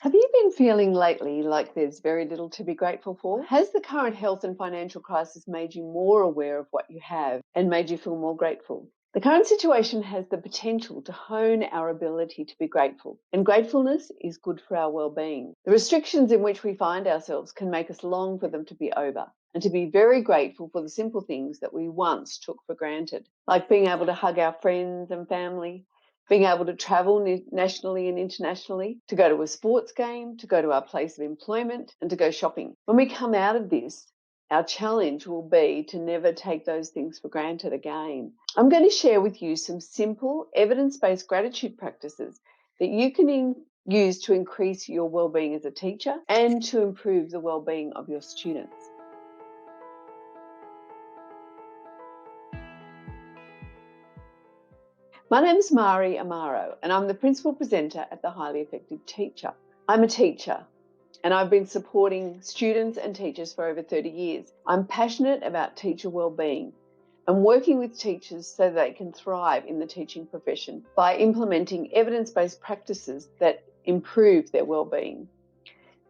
Have you been feeling lately like there's very little to be grateful for? Has the current health and financial crisis made you more aware of what you have and made you feel more grateful? The current situation has the potential to hone our ability to be grateful, and gratefulness is good for our well-being. The restrictions in which we find ourselves can make us long for them to be over, and to be very grateful for the simple things that we once took for granted, like being able to hug our friends and family, being able to travel nationally and internationally, to go to a sports game, to go to our place of employment, and to go shopping. When we come out of this, our challenge will be to never take those things for granted again. I'm going to share with you some simple evidence-based gratitude practices that you can use to increase your well-being as a teacher and to improve the well-being of your students. My name is Mari Amaro, and I'm the principal presenter at the Highly Effective Teacher. I'm a teacher, and I've been supporting students and teachers for over 30 years. I'm passionate about teacher well-being and working with teachers so they can thrive in the teaching profession by implementing evidence-based practices that improve their well-being.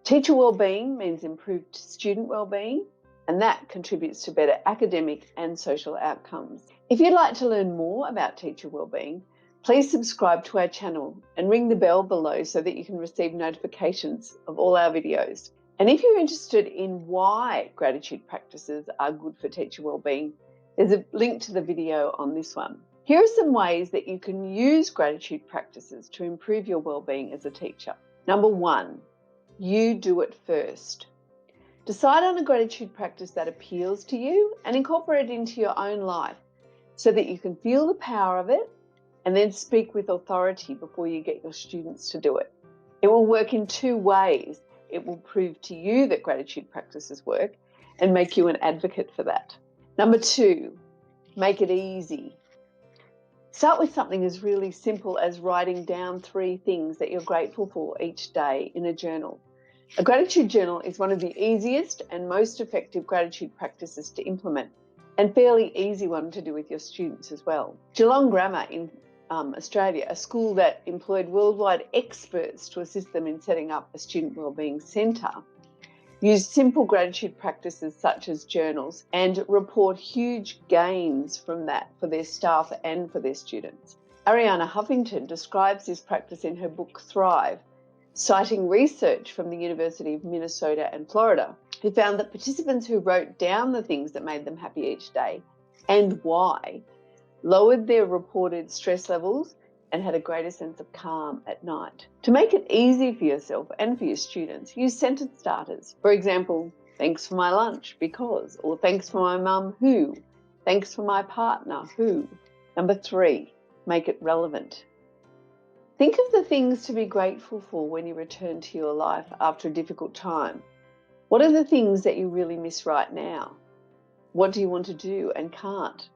Teacher well-being means improved student well-being, and that contributes to better academic and social outcomes. If you'd like to learn more about teacher wellbeing, please subscribe to our channel and ring the bell below so that you can receive notifications of all our videos. And if you're interested in why gratitude practices are good for teacher wellbeing, there's a link to the video on this one. Here are some ways that you can use gratitude practices to improve your wellbeing as a teacher. Number 1, you do it first. Decide on a gratitude practice that appeals to you and incorporate it into your own life so that you can feel the power of it and then speak with authority before you get your students to do it. It will work in 2 ways. It will prove to you that gratitude practices work and make you an advocate for that. Number 2, make it easy. Start with something as really simple as writing down 3 things that you're grateful for each day in a journal. A gratitude journal is one of the easiest and most effective gratitude practices to implement, and fairly easy one to do with your students as well. Geelong Grammar in Australia, a school that employed worldwide experts to assist them in setting up a student wellbeing centre, used simple gratitude practices such as journals and report huge gains from that for their staff and for their students. Ariana Huffington describes this practice in her book Thrive, citing research from the University of Minnesota and Florida, who found that participants who wrote down the things that made them happy each day and why lowered their reported stress levels and had a greater sense of calm at night. To make it easy for yourself and for your students, use sentence starters. For example, thanks for my lunch because, or thanks for my mum who, thanks for my partner who. Number 3, make it relevant. Think of the things to be grateful for when you return to your life after a difficult time. What are the things that you really miss right now? What do you want to do and can't?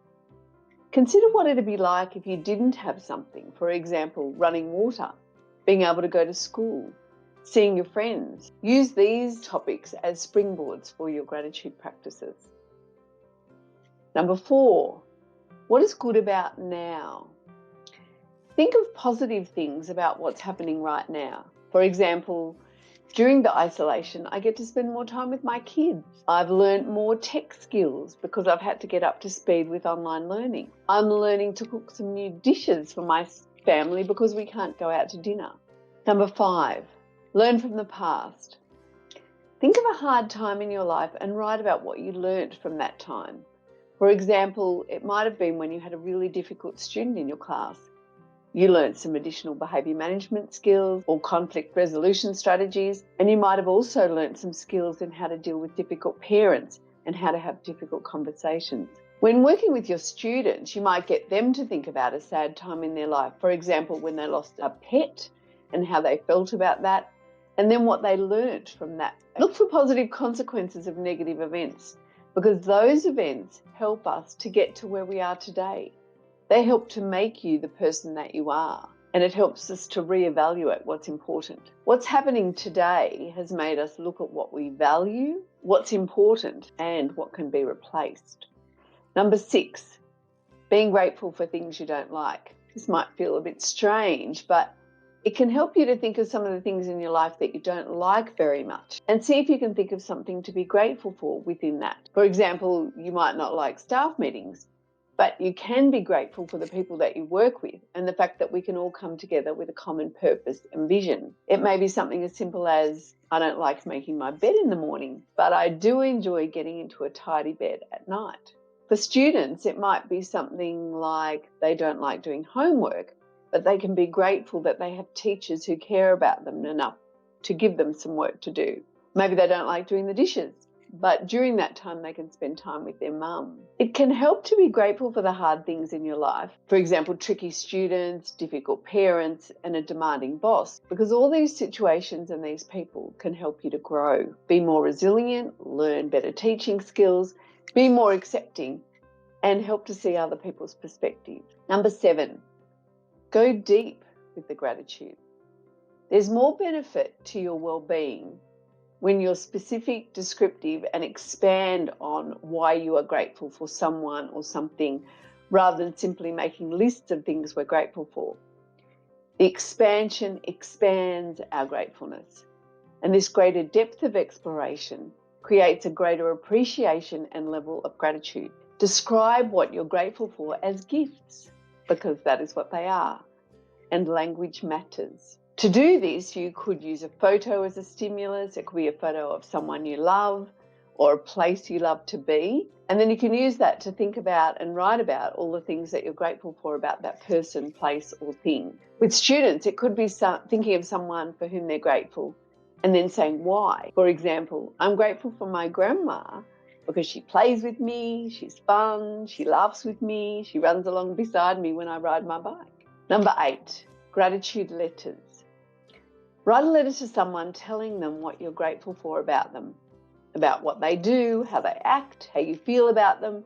Consider what it'd be like if you didn't have something, for example, running water, being able to go to school, seeing your friends. Use these topics as springboards for your gratitude practices. Number 4, what is good about now? Think of positive things about what's happening right now. For example, during the isolation, I get to spend more time with my kids. I've learned more tech skills because I've had to get up to speed with online learning. I'm learning to cook some new dishes for my family because we can't go out to dinner. Number 5, learn from the past. Think of a hard time in your life and write about what you learned from that time. For example, it might have been when you had a really difficult student in your class. You learned some additional behaviour management skills or conflict resolution strategies, and you might have also learned some skills in how to deal with difficult parents and how to have difficult conversations. When working with your students, you might get them to think about a sad time in their life, for example, when they lost a pet and how they felt about that, and then what they learnt from that. Look for positive consequences of negative events, because those events help us to get to where we are today. They help to make you the person that you are, and it helps us to reevaluate what's important. What's happening today has made us look at what we value, what's important, and what can be replaced. Number 6, being grateful for things you don't like. This might feel a bit strange, but It can help you to think of some of the things in your life that you don't like very much and see if you can think of something to be grateful for within that. For example, you might not like staff meetings, but you can be grateful for the people that you work with and the fact that we can all come together with a common purpose and vision. It may be something as simple as, I don't like making my bed in the morning, but I do enjoy getting into a tidy bed at night. For students, it might be something like they don't like doing homework, but they can be grateful that they have teachers who care about them enough to give them some work to do. Maybe they don't like doing the dishes, but during that time they can spend time with their mum. It can help to be grateful for the hard things in your life. For example, tricky students, difficult parents, and a demanding boss, because all these situations and these people can help you to grow, be more resilient, learn better teaching skills, be more accepting, and help to see other people's perspective. Number 7, go deep with the gratitude. There's more benefit to your well-being when you're specific, descriptive, and expand on why you are grateful for someone or something, rather than simply making lists of things we're grateful for. The expansion expands our gratefulness, and this greater depth of exploration creates a greater appreciation and level of gratitude. Describe what you're grateful for as gifts, because that is what they are, and language matters. To do this, you could use a photo as a stimulus. It could be a photo of someone you love or a place you love to be. And then you can use that to think about and write about all the things that you're grateful for about that person, place, or thing. With students, it could be thinking of someone for whom they're grateful and then saying why. For example, I'm grateful for my grandma because she plays with me, she's fun, she laughs with me, she runs along beside me when I ride my bike. Number 8, gratitude letters. Write a letter to someone telling them what you're grateful for about them, about what they do, how they act, how you feel about them,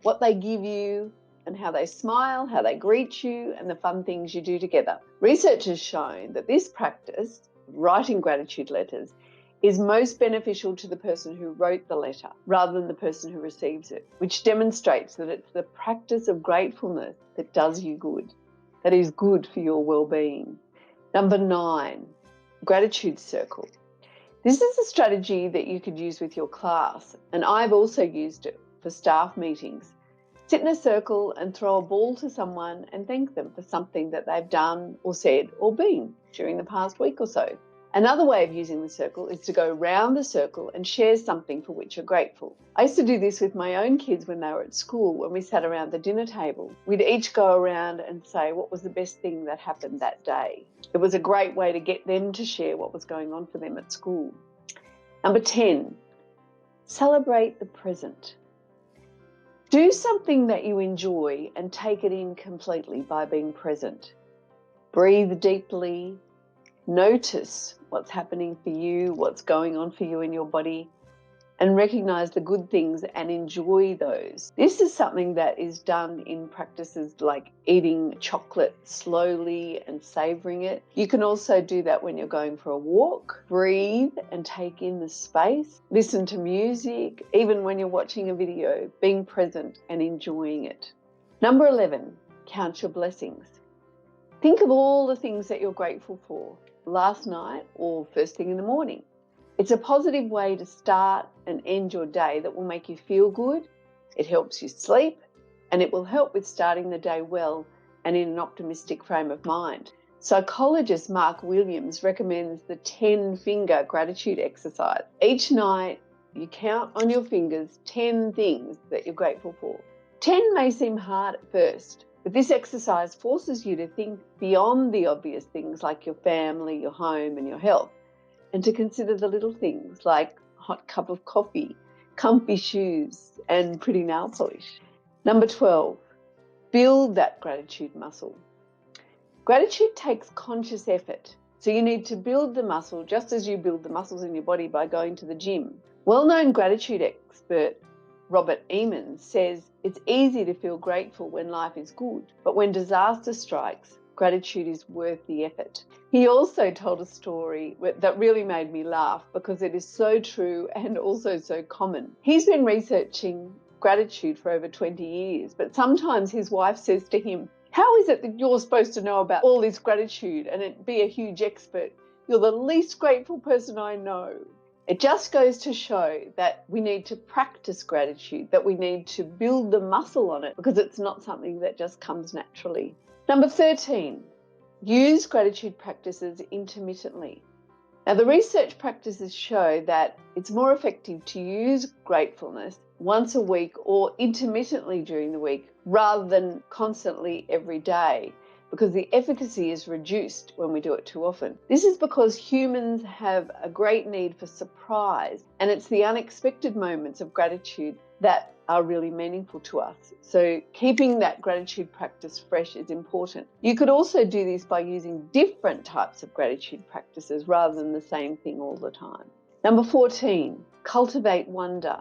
what they give you, and how they smile, how they greet you, and the fun things you do together. Research has shown that this practice, writing gratitude letters, is most beneficial to the person who wrote the letter rather than the person who receives it, which demonstrates that it's the practice of gratefulness that does you good, that is good for your well-being. Number 9, gratitude circle. This is a strategy that you could use with your class, and I've also used it for staff meetings. Sit in a circle and throw a ball to someone and thank them for something that they've done or said or been during the past week or so. Another way of using the circle is to go round the circle and share something for which you're grateful. I used to do this with my own kids when they were at school. When we sat around the dinner table, we'd each go around and say what was the best thing that happened that day. It was a great way to get them to share what was going on for them at school. Number 10, celebrate the present. Do something that you enjoy and take it in completely by being present. Breathe deeply. Notice what's happening for you, what's going on for you in your body, and recognize the good things and enjoy those. This is something that is done in practices like eating chocolate slowly and savoring it. You can also do that when you're going for a walk. Breathe and take in the space. Listen to music, even when you're watching a video, being present and enjoying it. Number 11, count your blessings. Think of all the things that you're grateful for last night or first thing in the morning. It's a positive way to start and end your day that will make you feel good. It helps you sleep, and it will help with starting the day well and in an optimistic frame of mind. Psychologist Mark Williams recommends the 10-finger gratitude exercise. Each night, you count on your fingers 10 things that you're grateful for. 10 may seem hard at first, but this exercise forces you to think beyond the obvious things like your family, your home, and your health, and to consider the little things like a hot cup of coffee, comfy shoes, and pretty nail polish. Number 12, build that gratitude muscle. Gratitude takes conscious effort, so you need to build the muscle just as you build the muscles in your body by going to the gym. Well-known gratitude expert Robert Emmons says it's easy to feel grateful when life is good, but when disaster strikes, gratitude is worth the effort. He also told a story that really made me laugh because it is so true and also so common. He's been researching gratitude for over 20 years, but sometimes his wife says to him, How is it that you're supposed to know about all this gratitude and be a huge expert? You're the least grateful person I know. It just goes to show that we need to practice gratitude, that we need to build the muscle on it, because it's not something that just comes naturally. Number 13, use gratitude practices intermittently. Now, the research practices show that it's more effective to use gratefulness once a week or intermittently during the week rather than constantly every day, because the efficacy is reduced when we do it too often. This is because humans have a great need for surprise, and it's the unexpected moments of gratitude that are really meaningful to us. So keeping that gratitude practice fresh is important. You could also do this by using different types of gratitude practices rather than the same thing all the time. Number 14, cultivate wonder.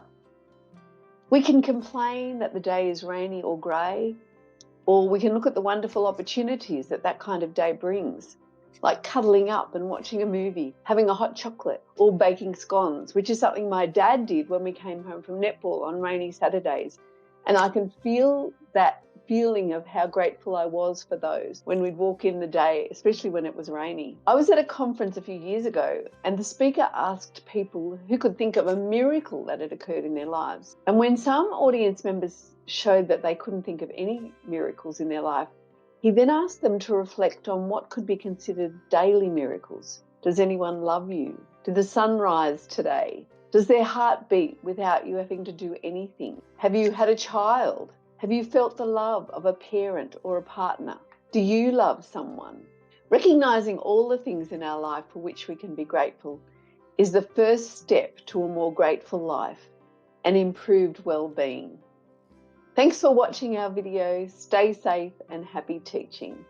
We can complain that the day is rainy or grey, or we can look at the wonderful opportunities that that kind of day brings, like cuddling up and watching a movie, having a hot chocolate, or baking scones, which is something my dad did when we came home from netball on rainy Saturdays. And I can feel that feeling of how grateful I was for those when we'd walk in the day, especially when it was rainy. I was at a conference a few years ago, and the speaker asked people who could think of a miracle that had occurred in their lives. And when some audience members showed that they couldn't think of any miracles in their life, he then asked them to reflect on what could be considered daily miracles. Does anyone love you? Did the sun rise today? Does their heart beat without you having to do anything? Have you had a child? Have you felt the love of a parent or a partner? Do you love someone? Recognizing all the things in our life for which we can be grateful is the first step to a more grateful life and improved well-being. Thanks for watching our video. Stay safe and happy teaching.